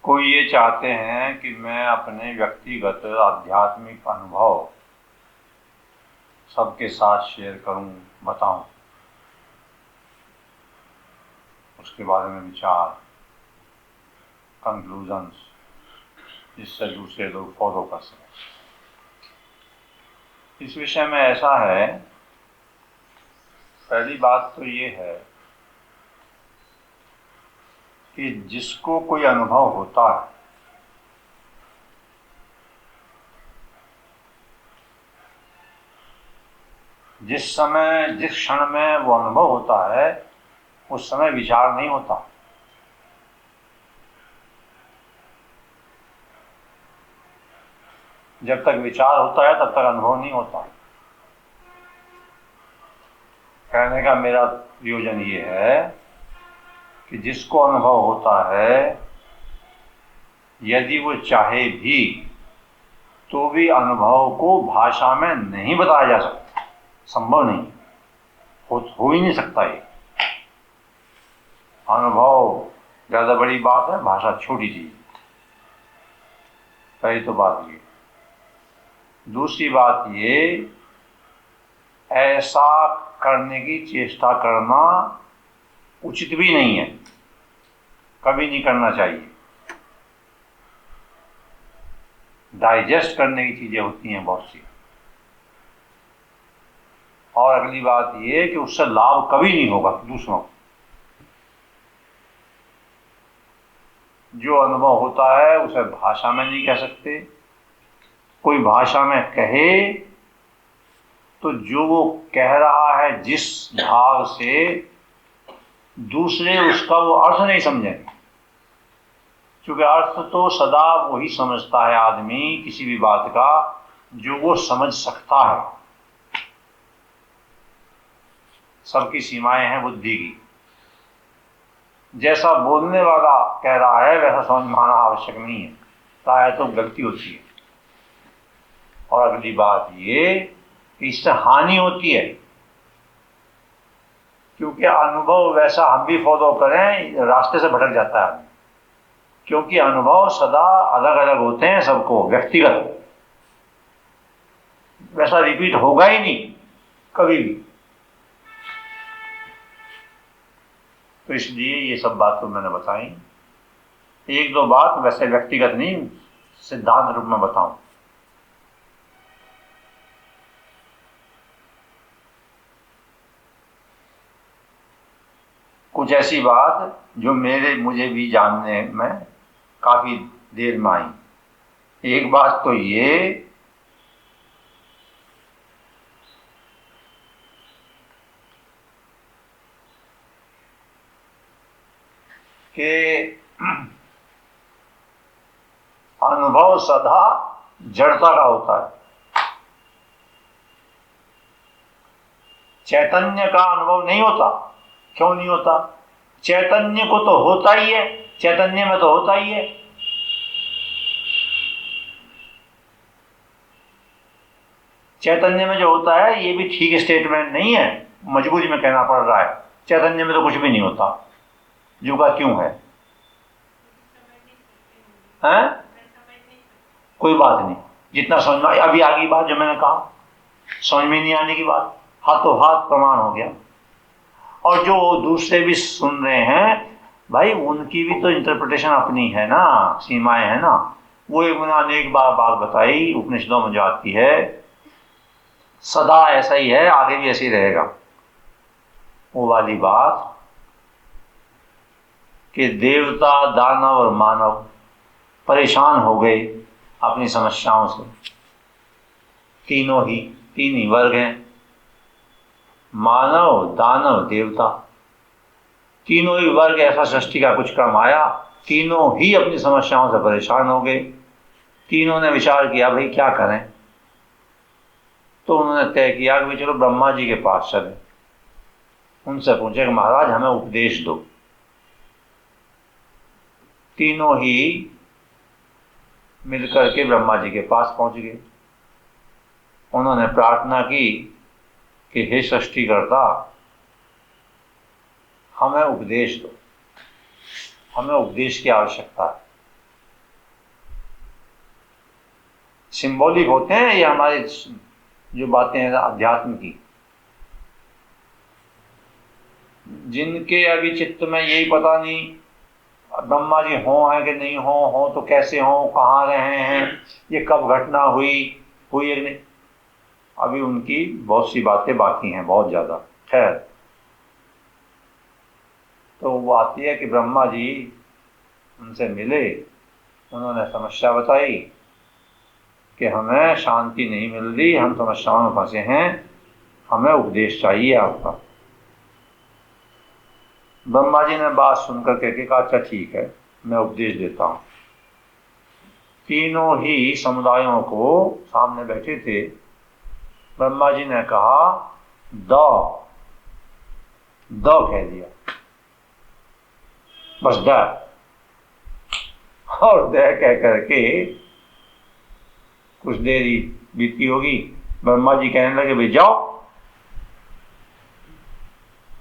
कोई ये चाहते हैं कि मैं अपने व्यक्तिगत आध्यात्मिक अनुभव सबके साथ शेयर करूं, बताऊं, उसके बारे में विचार, कंक्लूजन्स, जिससे दूसरे लोग फॉलो कर सकें। इस विषय में ऐसा है, पहली बात तो ये है कि जिसको कोई अनुभव होता है, जिस समय जिस क्षण में वो अनुभव होता है उस समय विचार नहीं होता। जब तक विचार होता है तब तक अनुभव नहीं होता। कहने का मेरा प्रयोजन ये है कि जिसको अनुभव होता है, यदि वो चाहे भी तो भी अनुभव को भाषा में नहीं बताया जा सकता, संभव नहीं, हो ही नहीं सकता। ये अनुभव ज्यादा बड़ी बात है, भाषा छोटी चीज। पहली तो बात ये। दूसरी बात ये, ऐसा करने की चेष्टा करना उचित भी नहीं है, कभी नहीं करना चाहिए। डाइजेस्ट करने की चीजें होती हैं बहुत सी। और अगली बात ये कि उससे लाभ कभी नहीं होगा दूसरों को। जो अनुभव होता है उसे भाषा में नहीं कह सकते। कोई भाषा में कहे तो जो वो कह रहा है जिस भाव से, दूसरे उसका वो अर्थ नहीं समझेंगे। क्योंकि अर्थ तो सदा वही समझता है आदमी किसी भी बात का जो वो समझ सकता है। सबकी सीमाएं हैं बुद्धि की। जैसा बोलने वाला कह रहा है वैसा समझ में आना आवश्यक नहीं है, प्राय तो गलती होती है। और अगली बात ये कि इससे हानि होती है, क्योंकि अनुभव वैसा हम भी फॉलो करें रास्ते से भटक जाता है। क्योंकि अनुभव सदा अलग अलग होते हैं सबको, व्यक्तिगत, वैसा रिपीट होगा ही नहीं कभी भी। तो इसलिए ये सब बात तो मैंने बताई। एक दो बात वैसे व्यक्तिगत नहीं, सिद्धांत रूप में बताऊं। कुछ ऐसी बात जो मुझे भी जानने में काफी देर में आई। एक बात तो ये कि अनुभव सदा जड़ता का होता है। चैतन्य का अनुभव नहीं होता। क्यों नहीं होता? चैतन्य को तो होता ही है, चैतन्य में तो होता ही है। चैतन्य में जो होता है ये भी ठीक स्टेटमेंट नहीं है, मजबूरी में कहना पड़ रहा है। चैतन्य में तो कुछ भी नहीं होता। युगा क्यों है? हैं? कोई बात नहीं, जितना समझ में अभी आगे बात जो मैंने कहा, समझ में नहीं आने की बात हाथों हाथ प्रमाण हो गया। और जो दूसरे भी सुन रहे हैं भाई, उनकी भी तो इंटरप्रिटेशन अपनी है ना, सीमाएं है ना। वो उन्होंने एक बार बात बताई उपनिषदों में जो आती है, सदा ऐसा ही है, आगे भी ऐसे ही रहेगा। वो वाली बात कि देवता, दानव और मानव परेशान हो गए अपनी समस्याओं से। तीन ही वर्ग हैं, मानव, दानव, देवता। तीनों ही वर्ग, ऐसा सृष्टि का कुछ क्रम आया, तीनों ही अपनी समस्याओं से परेशान हो गए। तीनों ने विचार किया भाई क्या करें। तो उन्होंने तय किया कि चलो ब्रह्मा जी के पास चले। उनसे पूछे कि महाराज हमें उपदेश दो। तीनों ही मिलकर के ब्रह्मा जी के पास पहुंच गए। उन्होंने प्रार्थना की कि हे सृष्टिकर्ता, हमें उपदेश दो, हमें उपदेश की आवश्यकता है। सिंबॉलिक होते हैं, ये हमारे जो बातें हैं अध्यात्म की, जिनके अभी चित्त में यही पता नहीं ब्रह्मा जी हों है कि नहीं हो तो कैसे हो, कहाँ रहे हैं, ये कब घटना हुई या नहीं, अभी उनकी बहुत सी बातें बाकी हैं, बहुत ज्यादा। खैर, तो वो आती है कि ब्रह्मा जी उनसे मिले, उन्होंने समस्या बताई कि हमें शांति नहीं मिल रही, हम समस्याओं में फंसे हैं, हमें उपदेश चाहिए आपका। ब्रह्मा जी ने बात सुनकर के कहा अच्छा ठीक है, मैं उपदेश देता हूं। तीनों ही समुदायों को सामने बैठे थे। ब्रह्मा जी ने कहा द कह दिया, बस द, और द कह करके कुछ देरी बीती होगी, ब्रह्मा जी कहने लगे भाई जाओ,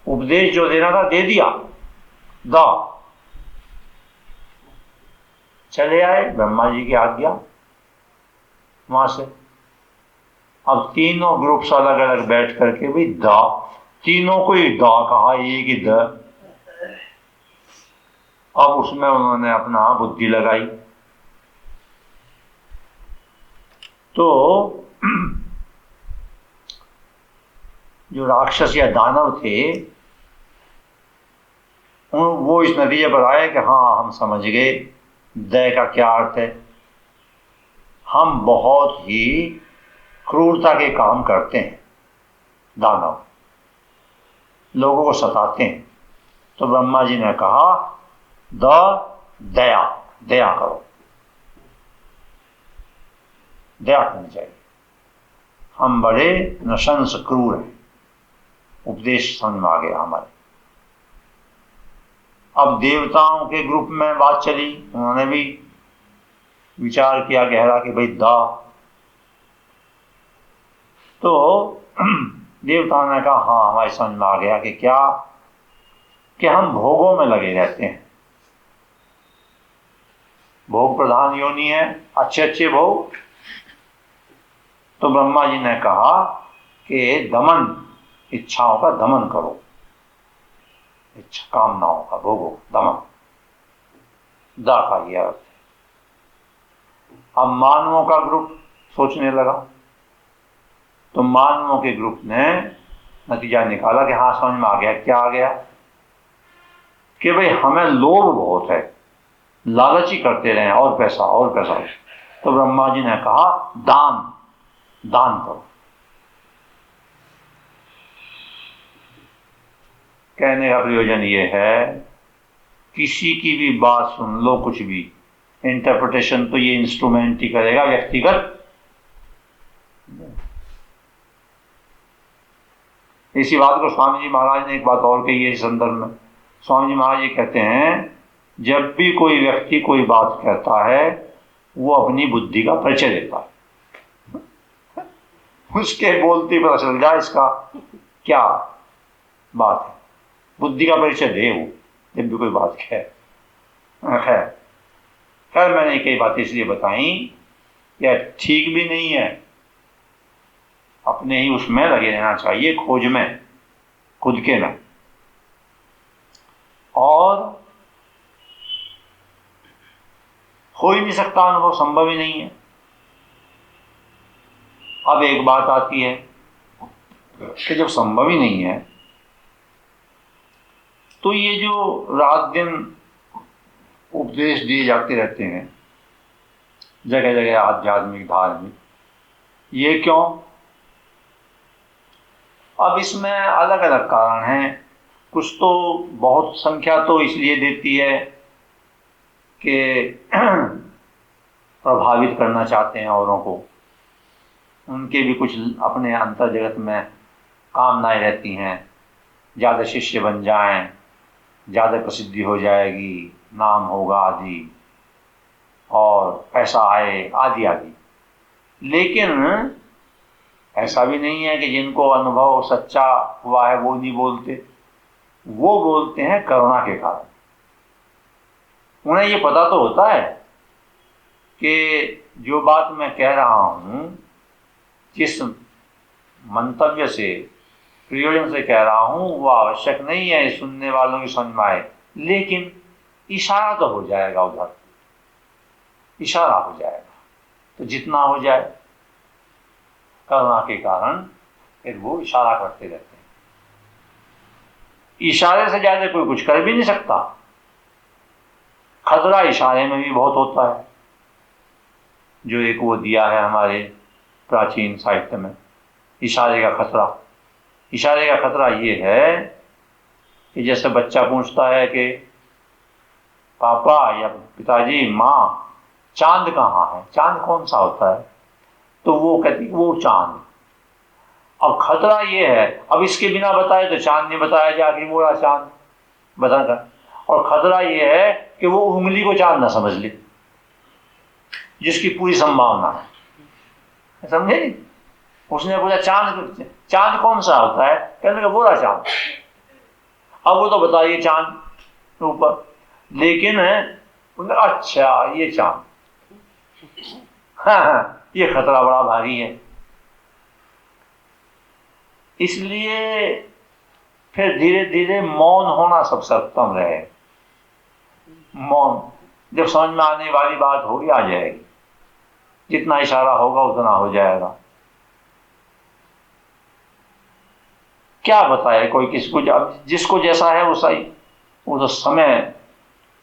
उपदेश जो देना था दे दिया, द। चले आए ब्रह्मा जी की आज्ञा वहां से। अब तीनों ग्रुप्स अलग अलग बैठ करके भी द, तीनों को ही द कहा, एक ही द। अब उसमें उन्होंने अपना बुद्धि लगाई। तो जो राक्षस या दानव थे वो इस नतीजे पर आए कि हाँ हम समझ गए दया का क्या अर्थ है, हम बहुत ही क्रूरता के काम करते हैं, दानव लोगों को सताते हैं। तो ब्रह्मा जी ने कहा दया करो, दया करनी चाहिए, हम बड़े नशंस क्रूर हैं। उपदेश समझ में आ गया हमारे। अब देवताओं के ग्रुप में बात चली, उन्होंने भी विचार किया गहरा कि भाई दा, तो देवताओं ने कहा हाँ हमारे समझ में आ गया कि क्या, कि हम भोगों में लगे रहते हैं, भोग प्रधान योनि है, अच्छे अच्छे भोग। तो ब्रह्मा जी ने कहा कि दमन, इच्छाओं का दमन करो, इच्छा कामनाओं का भोगो, दमन, दा का यह अर्थ। अब मानवों का ग्रुप सोचने लगा, तो मानवों के ग्रुप ने नतीजा निकाला कि हाँ समझ में आ गया। क्या आ गया कि भाई हमें लोभ बहुत है, लालची करते रहे और पैसा और पैसा। तो ब्रह्मा जी ने कहा दान करो। कहने का प्रयोजन ये है, किसी की भी बात सुन लो, कुछ भी इंटरप्रिटेशन तो ये इंस्ट्रूमेंट ही करेगा, व्यक्तिगत। इसी बात को स्वामी जी महाराज ने एक बात और कही है इस संदर्भ में। स्वामी जी महाराज ये कहते हैं, जब भी कोई व्यक्ति कोई बात कहता है वो अपनी बुद्धि का परिचय देता है, उसके बोलते पता चल जाए इसका क्या बात है, बुद्धि का परिचय दे वो जब भी कोई बात कहे। खैर मैंने कई बातें इसलिए बताई, यह ठीक भी नहीं है, अपने ही उसमें लगे रहना चाहिए, खोज में, खुद के में। और हो ही नहीं सकता अनुभव, संभव ही नहीं है। अब एक बात आती है कि जब संभव ही नहीं है तो ये जो रात दिन उपदेश दिए जाते रहते हैं जगह जगह, आध्यात्मिक धार्मिक, ये क्यों? अब इसमें अलग अलग कारण हैं। कुछ तो बहुत संख्या तो इसलिए देती है कि प्रभावित करना चाहते हैं औरों को, उनके भी कुछ अपने अंतर जगत में कामनाएं रहती हैं, ज़्यादा शिष्य बन जाएं, ज़्यादा प्रसिद्धि हो जाएगी, नाम होगा आदि, और पैसा आए आदि आदि। लेकिन ऐसा भी नहीं है कि जिनको अनुभव सच्चा हुआ है वो नहीं बोलते, वो बोलते हैं करुणा के कारण। उन्हें ये पता तो होता है कि जो बात मैं कह रहा हूं, जिस मंतव्य से, प्रयोजन से कह रहा हूं, वो आवश्यक नहीं है सुनने वालों की समझ में आए, लेकिन इशारा तो हो जाएगा, उधर इशारा हो जाएगा। तो जितना हो जाए, करुणा के कारण फिर वो इशारा करते रहते हैं। इशारे से ज्यादा कोई कुछ कर भी नहीं सकता। खतरा इशारे में भी बहुत होता है, जो एक वो दिया है हमारे प्राचीन साहित्य में, इशारे का खतरा। इशारे का खतरा ये है कि जैसे बच्चा पूछता है कि पापा या पिताजी, माँ, चांद कहाँ है, चांद कौन सा होता है, तो वो कहती वो चांद। अब खतरा ये है, अब इसके बिना बताए तो चांद नहीं बताया जा कि वो चांद बताकर, और खतरा ये है कि वो उंगली को चांद ना समझ ले, जिसकी पूरी संभावना है, समझे नहीं। उसने बोला चांद, चांद कौन सा होता है, कहने का बोला चांद। अब वो तो बताइए चांद ऊपर, लेकिन अच्छा ये चांद, हाँ, ये खतरा बड़ा भारी है। इसलिए फिर धीरे धीरे मौन होना सबसे उत्तम रहे। मौन, जब समझ में आने वाली बात होगी आ जाएगी, जितना इशारा होगा उतना हो जाएगा। क्या बताए कोई किसको, जिसको जैसा है वो सही, वो तो समय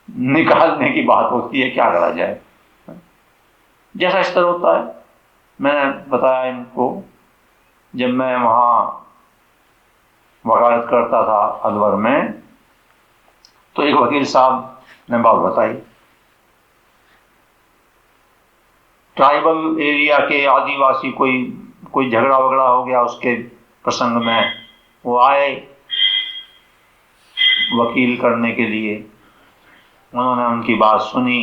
निकालने की बात होती है, क्या करा जाए, जैसा स्तर होता है। मैंने बताया इनको, जब मैं वहां वकालत करता था अलवर में, तो एक वकील साहब ने बात बताई, ट्राइबल एरिया के आदिवासी कोई झगड़ा वगड़ा हो गया, उसके प्रसंग में वो आए वकील करने के लिए। उन्होंने उनकी बात सुनी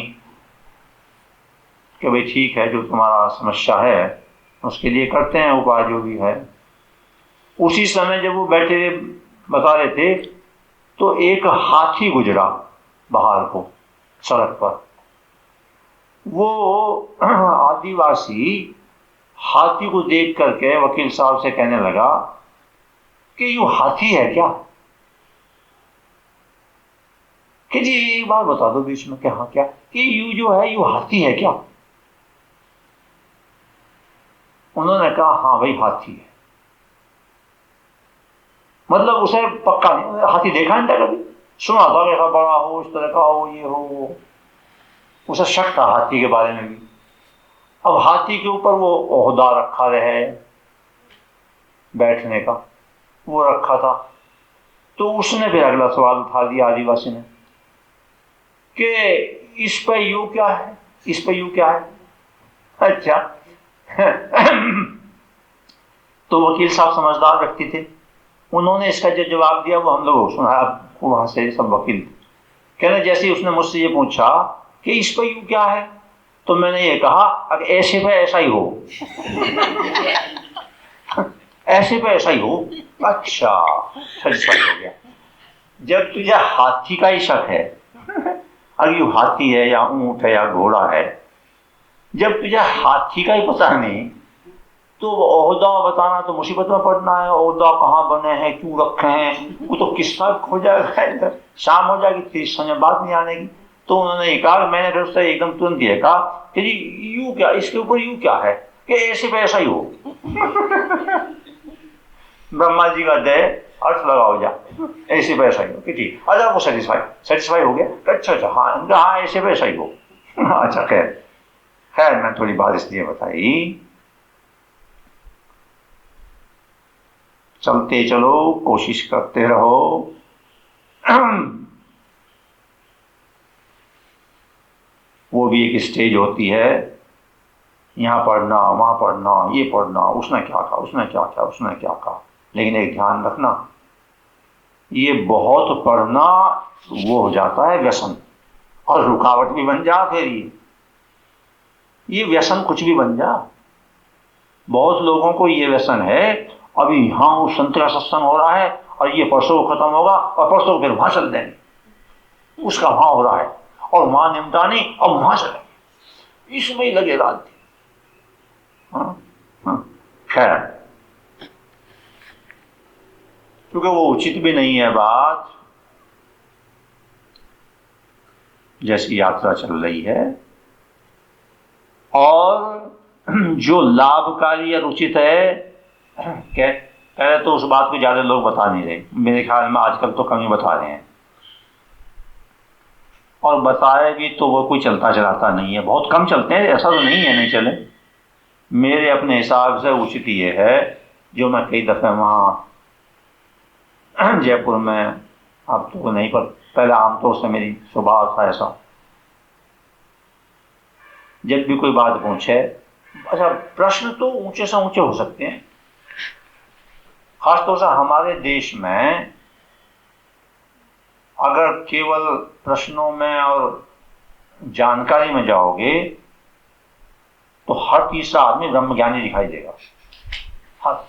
कि भाई ठीक है, जो तुम्हारा समस्या है उसके लिए करते हैं उपाय जो भी है। उसी समय जब वो बैठे बता रहे थे, तो एक हाथी गुजरा बाहर को सड़क पर। वो आदिवासी हाथी को देख करके वकील साहब से कहने लगा कि यू हाथी है क्या, कि जी एक बात बता दो बीच में, क्या हाँ क्या, कि यू जो है यू हाथी है क्या। उन्होंने कहा हाँ भाई हाथी है। मतलब उसे पक्का नहीं, हाथी देखा नहीं था कभी, सुना था कि ऐसा बड़ा हो, इस तरह का हो, ये हो वो, उसे शक था हाथी के बारे में भी। अब हाथी के ऊपर वो ओहदा रखा रहे बैठने का, वो रखा था। तो उसने फिर अगला सवाल उठा दिया आदिवासी ने कि इस पे यू क्या है, इस पे यू क्या है। अच्छा तो वकील साहब समझदार व्यक्ति थे, उन्होंने इसका जो जवाब दिया वो हम लोगों को सुनाया। वहां से सब वकील कहने, जैसे ही उसने मुझसे ये पूछा कि इस पे यू क्या है, तो मैंने ये कहा अगर ऐसे पे ऐसा ही हो ऐसे पे ऐसा ही हो। अच्छा, सेटिस्फाई हो गया। जब तुझे हाथी का ही शक है, अगर यू हाथी है या ऊंट है या घोड़ा है, जब तुझे हाथी का ही पता नहीं, तो ओहदा बताना तो मुसीबत में पड़ना है। ओहदा कहाँ बने हैं, क्यों रखे हैं, वो तो किस्सा हो जाएगा, इधर शाम हो जाएगी, फिर समझ बात नहीं आने की। तो उन्होंने ये कहा, मैंने फिर उससे एकदम तुरंत ये कहा कि जी यू क्या, इसके ऊपर यू क्या है, कि ऐसे पे ऐसा ही हो ब्रह्मा जी का दे अर्थ लगाओ जा, ऐसे पे ऐसा ही हो कि ठीक। अच्छा वो सेटिस्फाई हो गया। अच्छा अच्छा हाँ ऐसे पे ऐसा ही हो। अच्छा खैर मैं थोड़ी बात इसलिए बताई, चलते चलो, कोशिश करते रहो। वो भी एक स्टेज होती है, यहाँ पढ़ना, वहाँ पढ़ना, ये पढ़ना, उसने क्या कहा, उसने क्या कहा, उसने क्या कहा। लेकिन एक ध्यान रखना, ये बहुत पढ़ना वो हो जाता है व्यसन, और रुकावट भी बन जा। फिर ये व्यसन कुछ भी बन जा। बहुत लोगों को ये व्यसन है, अभी यहाँ उस संत का सत्संग हो रहा है और ये परसों खत्म होगा, और परसों फिर वहां चल देंगे, उसका वहां हो रहा है और वहां निमटानी, और वहां चलेंगे, इसमें ही लगे रात दिन। खैर, क्योंकि वो उचित भी नहीं है बात, जैसी यात्रा चल रही है, और जो लाभकारी और उचित है, पहले तो उस बात को ज्यादा लोग बता नहीं रहे, मेरे ख्याल में आजकल तो कम ही बता रहे हैं, और बताए भी तो वो कोई चलता चलाता नहीं है, बहुत कम चलते हैं, ऐसा तो नहीं है नहीं चले। मेरे अपने हिसाब से उचित ये है, जो मैं कई दफे वहाँ जयपुर में, अब तो नहीं, पर पहले आमतौर से मेरी स्वभाव था ऐसा, जब भी कोई बात पूछे, अच्छा प्रश्न तो ऊंचे से ऊंचे हो सकते हैं, खासतौर से हमारे देश में अगर केवल प्रश्नों में और जानकारी में जाओगे तो हर तीसरा आदमी ब्रह्मज्ञानी दिखाई देगा, हर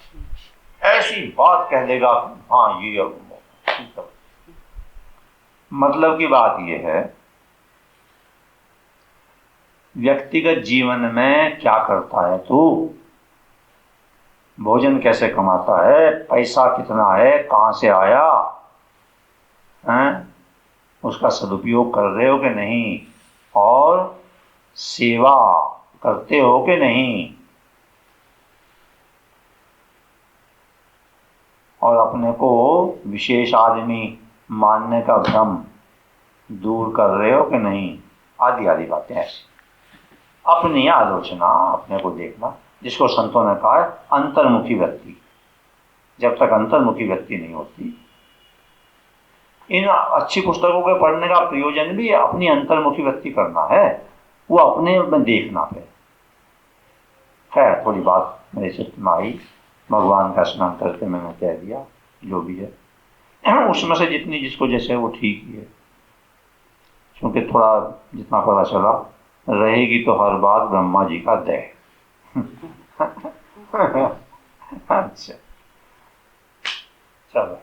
ऐसी बात कह देगा, हाँ ये मतलब की बात यह है, व्यक्तिगत जीवन में क्या करता है तू, भोजन कैसे कमाता है, पैसा कितना है, कहां से आया है, उसका सदुपयोग कर रहे हो कि नहीं, और सेवा करते हो कि नहीं, और अपने को विशेष आदमी मानने का भ्रम दूर कर रहे हो कि नहीं, आदि आदि बातें ऐसी। अपनी आलोचना, अपने को देखना, जिसको संतों ने कहा है अंतर्मुखी वृत्ति। जब तक अंतर्मुखी वृत्ति नहीं होती, इन अच्छी पुस्तकों के पढ़ने का प्रयोजन भी अपनी अंतर्मुखी वृत्ति करना है, वो अपने में देखना है। खैर, थोड़ी बात मेरे चित्त में आई, भगवान का स्मरण करके मैंने कह दिया, जो भी है उसमें से जितनी जिसको जैसे वो ठीक ही है, क्योंकि थोड़ा जितना पता चला, रहेगी तो हर बात ब्रह्मा जी का दया। अच्छा, चलो।